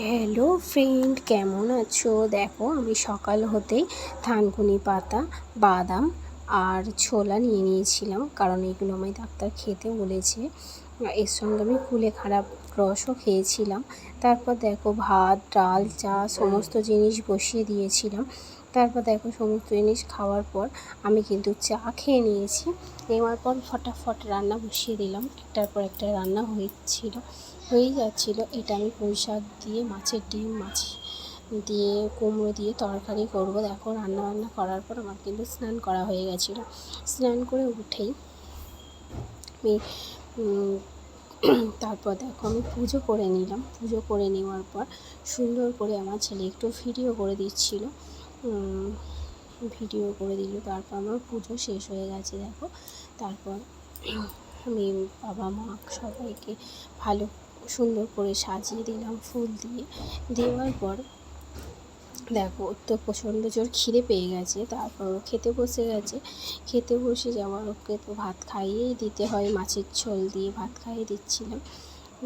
Hello friend, কেমন আছো? দেখো, আমি সকাল হতেই থানকুনি পাতা, বাদাম আর ছোলা নিয়ে নিয়েছিলাম, কারণ এগুলো আমায় ডাক্তার খেতে বলেছে। এর সঙ্গে আমি কুলেখাড়া রসও খেয়েছিলাম। তারপর দেখো, ভাত, ডাল, চা সমস্ত জিনিস বসিয়ে দিয়েছিলাম। তারপর দেখো, সমস্ত জিনিস খাওয়ার পর আমি কিন্তু চা খেয়ে নিয়েছি। নেওয়ার পর ফটাফট রান্না বসিয়ে দিলাম। একটার পর একটা রান্না হয়েই যাচ্ছিল। এটা আমি পুঁই শাক দিয়ে, মাছের ডিম, মাছ দিয়ে, কুমড়ো দিয়ে তরকারি করব। দেখো, রান্না করার পর আমার কিন্তু স্নান করা হয়ে গেছিলো। স্নান করে উঠেই আমি তারপর দেখো, আমি পুজো করে নিলাম। পুজো করে নেওয়ার পর সুন্দর করে আমার ছেলে একটু ভিডিও করে দিচ্ছিল। ভিডিও করে দিল। তারপর আমার পুজো শেষ হয়ে গেছে। দেখো, তারপর আমি বাবা মা সবাইকে ভালো সুন্দর করে সাজিয়ে দিলাম ফুল দিয়ে। দেওয়ার পর দেখো, ওর তো প্রচণ্ড জোর খিদে পেয়ে গেছে। তারপর ও খেতে বসে গেছে। খেতে বসে যাওয়ার ওকে তো ভাত খাইয়েই দিতে হয়। মাছের ঝোল দিয়ে ভাত খাইয়ে দিচ্ছিলাম।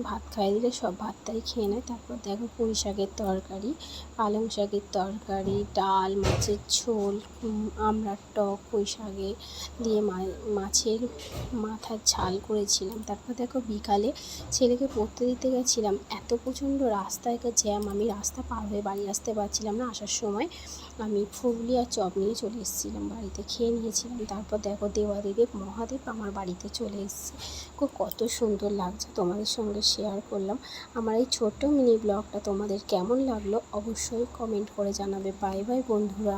ভাত খাইয়ে দিলে সব ভাতটাই খেয়ে নেয়। তারপর দেখো, পুঁই শাকের তরকারি, পালং শাকের তরকারি, ডাল, মাছের ঝোল, আমড়ার টক, পুঁই শাকে দিয়ে মাছের মাথার ঝাল করেছিলাম। তারপর দেখো, বিকালে ছেলেকে পড়তে দিতে গেছিলাম। এত প্রচণ্ড রাস্তায় জ্যাম, আমি রাস্তা পার হয়ে বাড়ি আসতে পারছিলাম না। আসার সময় আমি ফুগলি আর চপ নিয়ে চলে এসেছিলাম, বাড়িতে খেয়ে নিয়েছিলাম। তারপর দেখো, দেবাদিদেব মহাদেব আমার বাড়িতে চলে এসেছে। কত সুন্দর লাগছে, তোমাদের সঙ্গে শেয়ার করলাম। আমার এই ছোট্ট মিনি ব্লগটা তোমাদের কেমন লাগলো অবশ্যই কমেন্ট করে জানাবে। বাই বাই বন্ধুরা।